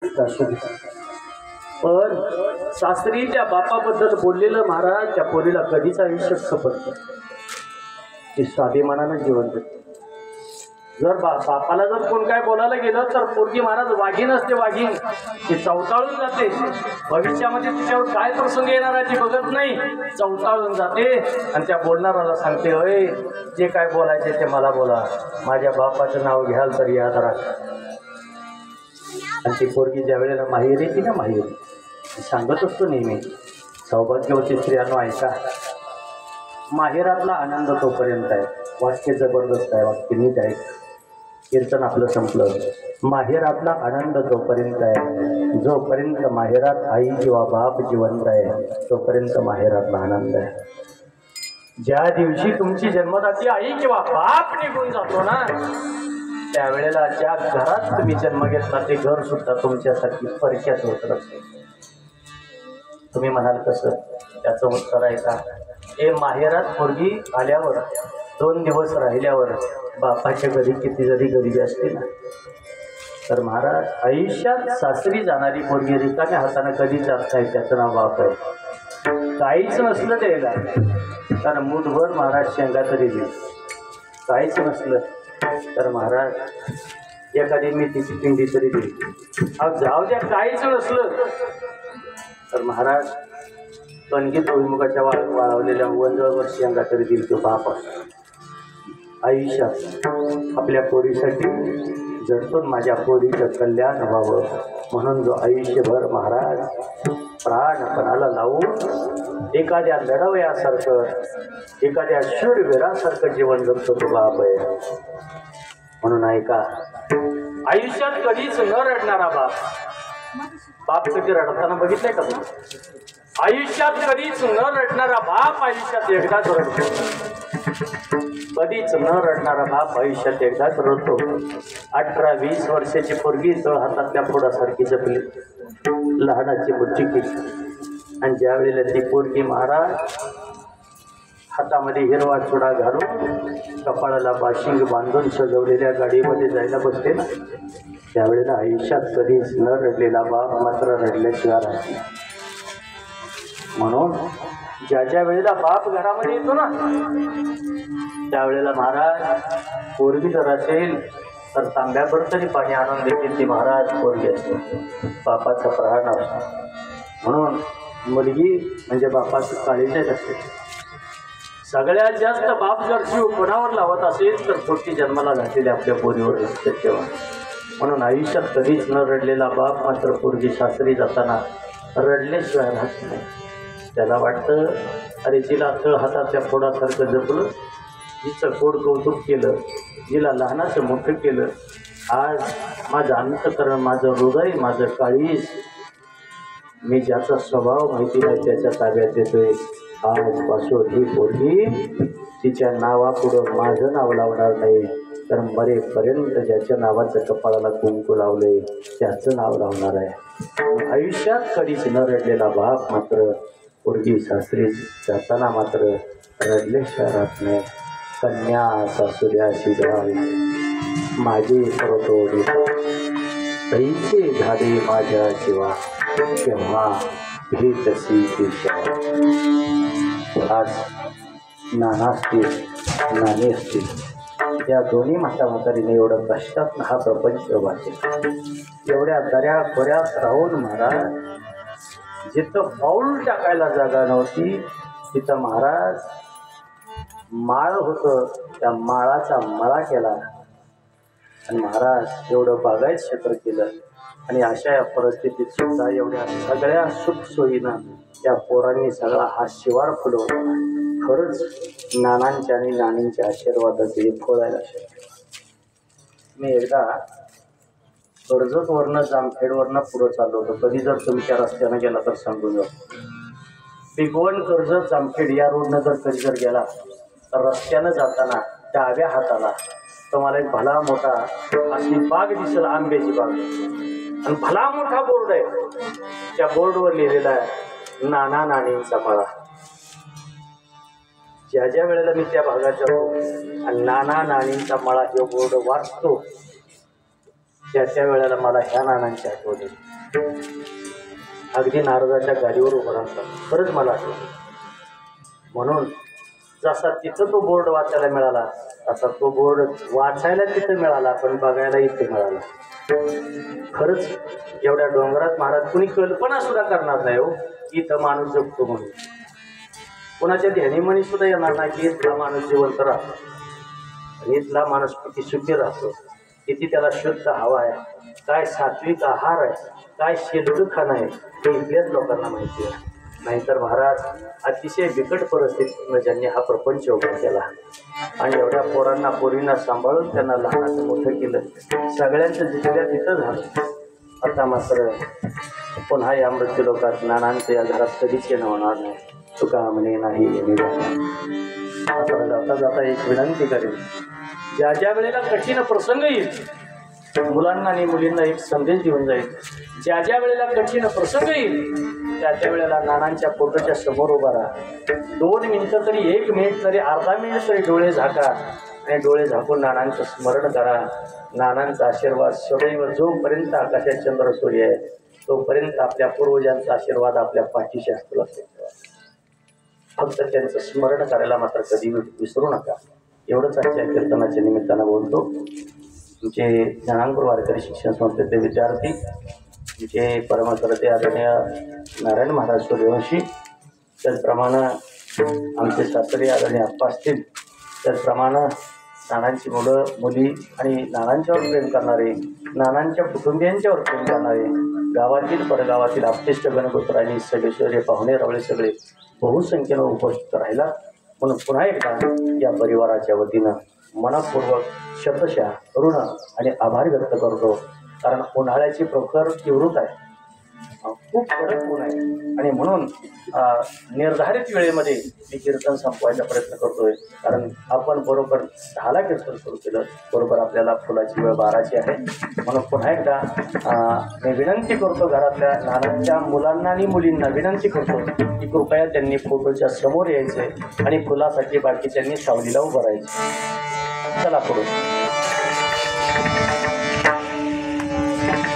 सासरी. पण सासरी त्या बापाबद्दल बोललेलं महाराज त्या पोरीला कधीच आयुष्यात खपत नाही. ती स्वाभिमानानं जीवन जगते. जर बापाला जर कोण काय बोलायला गेलं तर पोरगी महाराज वाघीण असते, वाघीण. ती चवताळून जाते. भविष्यामध्ये तिच्यावर काय प्रसंग येणार आहे ती बघत नाही, चवताळून जाते आणि त्या बोलणाऱ्याला सांगते, अय जे काय बोलायचे ते मला बोला, माझ्या बापाचं नाव घ्याल तर याद राखा. आणि ती पोरगी ज्या वेळेला माहेर येते ना, माहेर सांगत असतो नेहमी, सौभाग्यवती स्त्रियांनो ऐका, माहेरातला आनंद तोपर्यंत आहे. वाक्य जबरदस्त आहे, वाक्य नीट आहे. कीर्तन आपलं संपलं. माहेरातला आनंद तोपर्यंत आहे, जोपर्यंत माहेरात आई किंवा बाप जिवंत आहे तोपर्यंत माहेरातला आनंद आहे. ज्या दिवशी तुमची जन्मदाती आई किंवा बाप निघून जातो ना, त्यावेळेला ज्या घरात तुम्ही जन्म घेतला ते घर सुद्धा तुमच्यासाठी परक्यात होत असते. तुम्ही म्हणाल कसं? त्याचं उत्तर आहे का, हे माहेरात पोरगी आल्यावर 2 दिवस राहिल्यावर बापाच्या घरी किती जरी गरिबी असते ना, तर महाराज आयुष्यात सासरी जाणारी पोरगी रिकाम्या हाताने कधीच जात नाही. त्याचं नाव बाप आहे. काहीच नसलं द्यायला, कारण मूठभर महाराज शेंगा तरी देईल. काहीच नसलं तर महाराज एखादी मेथीची पिंडी तरी देईल. जाऊ द्या, काहीच नसलं तर महाराज कणगीत भुईमुगाच्या वाळवलेल्या वंजळवर शेंगा तरी देईल तो बाप. आयुष्यात आपल्या पोरीसाठी झटून माझ्या पोरीचं कल्याण व्हावं म्हणून जो आयुष्यभर महाराज प्राणपणाला लावून एखाद्या लढवयासारखं, एखाद्या शूरवीरासारखं जीवन जगतो तो बाप आहे. म्हणून ऐका, आयुष्यात कधीच न रडणारा बाप. बाप कधी रडताना बघितलंय का तुम्ही? आयुष्यात कधीच न रडणारा बाप आयुष्यात एकदाच रडतो. कधीच न रडणारा बाप आयुष्यात एकदाच रडतो. 18-20 वर्षाची पोरगी तळ हातातल्या फोडासारखी जपली, लहानाची बुच्ची केली. आणि ज्या वेळेला ती पोरगी महाराज हातामध्ये हिरवा चुडा घालून कपाळाला बाशिंग बांधून सजवलेल्या गाडीमध्ये जायला बसते ना, त्यावेळेला आयुष्यात कधीच न रडलेला बाप मात्र रडल्याशिवाय राहते. म्हणून ज्या ज्या वेळेला बाप घरामध्ये येतो ना, त्यावेळेला महाराज पोरगी जर असेल तर तांब्याभर तरी पाणी आणून देखील ती महाराज पोरगी असते. बापाचा प्राण असतो. म्हणून मुलगी म्हणजे बापाची काळजीच असते. सगळ्यात जास्त बाप जर जीव कोणावर लावत असेल तर पोटी जन्माला घातलेल्या आपल्या पोरीवर असते तेव्हा. म्हणून आयुष्यात कधीच न रडलेला बाप मात्र पोरगी सासरी जाताना रडल्याशिवाय राहत नाही. त्याला वाटतं, अरे जिला तळ हातातल्या फोडासारखं जपलं, जिचं गोड कौतुक केलं, जिला लहानाचं मोठं केलं, आज माझं अंतःकरण, माझं हृदय, माझं काळीज, मी ज्याचा स्वभाव माहिती नाही त्याच्या ताब्यात येतोय. आजपासून ही पोरगी तिच्या नावापुढं माझं नाव लावणार नाही, तर मरेपर्यंत ज्याच्या नावाचं कपाळाला कुंकू लावले त्याचं नाव लावणार आहे. आयुष्यात कधीच न रडलेला बाप मात्र पोरगी सासरी जाताना मात्र रडल्याशिवाय राहत नाही. कन्या सासुऱ्याशी जावी माझे परतोडी, पैसे झाले माझ्या जीवा केव्हा भेटसी केशवा. आज नाना असतील, नाणे असतील, या दोन्ही म्हातारीने एवढं कष्टात हा प्रपंच वाटेल. एवढ्या दऱ्या खोऱ्यात राहून महाराज जिथं पाऊल टाकायला जागा नव्हती तिथं महाराज माळ होतं, त्या माळाचा मळा केला आणि महाराज एवढं बागायत क्षेत्र केलं. आणि अशा या परिस्थितीत सुद्धा एवढ्या सगळ्या सुखसोयीनं त्या पोरांनी सगळा हा शिवार फुलवला. खरंच नानांच्या आणि नानींच्या आशीर्वादाचे फळ आहे. मी एकदा कर्जतवरनं जामखेडवरनं पुढं चाललो होतो. कधी जर तुमच्या रस्त्यानं गेला तर सांगून जातो. भिगवण कर्जत जामखेड या रोडनं जर कधी जर गेला तर रस्त्यानं जाताना डाव्या हाताला तुम्हाला एक भला मोठा अशी बाग दिसेल, आंब्याची बाग, आणि भला मोठा बोर्ड आहे. त्या बोर्डवर लिहिलेला आहे नाना नानींचा मळा. ज्या ज्या वेळेला मी त्या भागात जातो आणि नाना नानींचा मळा हे बोर्ड वाचतो त्या वेळेला मला ह्या नानांची आठवण येते. अगदी नारदाच्या गाडीवर उभं राहतात खरंच मला आठवलं. म्हणून जसा तिथं तो बोर्ड वाचायला मिळाला तसा तो बोर्ड वाचायला तिथं मिळाला पण बघायला इथे मिळाला. खरंच एवढ्या डोंगरात महाराज कुणी कल्पना सुद्धा करणार नाही हो इथं माणूस जगतो म्हणून. कोणाच्या ध्यानीमनी सुद्धा येणार नाही की इथला माणूस जिवंत राहतो आणि इथला माणूस किती सुखी राहतो, किती त्याला शुद्ध हवा आहे, काय सात्विक आहार आहे, काय शेलूड खाणं आहे हे इथल्याच लोकांना माहिती आहे. नाहीतर महाराज अतिशय बिकट परिस्थितीतून ज्यांनी हा प्रपंच उभा केला आणि एवढ्या पोरांना पोरींना सांभाळून त्यांना लहानाचं मोठं केलं, सगळ्यांचं जिथल्या तिथं झालं. आता मात्र पुन्हा या मृत्यू लोकात नानांचं या घरात कधीच येणं होणार नाही. तुका म्हणे नाही आता जाता जाता एक विनंती करेल, ज्या ज्या वेळेला कठीण प्रसंग येईल मुलांना आणि मुलींना एक संदेश देऊन जाईल. ज्या ज्या वेळेला कठीण प्रसंग येईल त्या त्या वेळेला नानांच्या फोटोच्या समोर उभा राहा. 2 मिनिटं तरी, 1 मिनिट तरी, अर्धा मिनिट तरी डोळे झाका आणि डोळे झाकून नानांचं स्मरण करा. नानांचा आशीर्वाद सदैव जोपर्यंत आकाशात चंद्र सूर्य आहे तोपर्यंत आपल्या पूर्वजांचा आशीर्वाद आपल्या पाठीशी असतो. फक्त त्यांचं स्मरण करायला मात्र कधी विसरू नका. एवढंच आजच्या कीर्तनाच्या निमित्तानं बोलतो. तुमचे ज्ञानांकुर वारकरी शिक्षण संस्थेचे विद्यार्थी, तुमचे परमकर्ते आदरणीय नारायण महाराज सूर्यवंशी, त्याचप्रमाणे आमचे शास्त्री आदरणीय अप्पा असतील, त्याचप्रमाणे नानांची मुलं मुली आणि नानांच्यावर प्रेम करणारे, नानांच्या कुटुंबियांच्यावर प्रेम करणारे, गावातील परगावातील आपतेष्ट गणगोत्र आणि सगळे पाहुणे रावळे सगळे बहुसंख्येनं उपस्थित राहिला म्हणून पुन्हा एकदा या परिवाराच्या वतीनं मनपूर्वक शतशः ऋण आणि आभार व्यक्त करतो. कारण उन्हाळ्याची प्रखर तीव्रता आहे, खूप कडक ऊन आहे आणि म्हणून निर्धारित वेळेमध्ये मी कीर्तन संपवायचा प्रयत्न करतोय. कारण आपण बरोबर 10ला कीर्तन सुरू केलं, बरोबर आपल्याला फुलाची वेळ 12ची आहे. म्हणून पुन्हा एकदा मी विनंती करतो, घरातल्या नानांच्या मुलांना आणि मुलींना विनंती करतो की कृपया त्यांनी फोटोच्या समोर यायचे आणि फुलासाठी बाकीच्यांनी सावलीला उभं राहायचं. चला पुढे.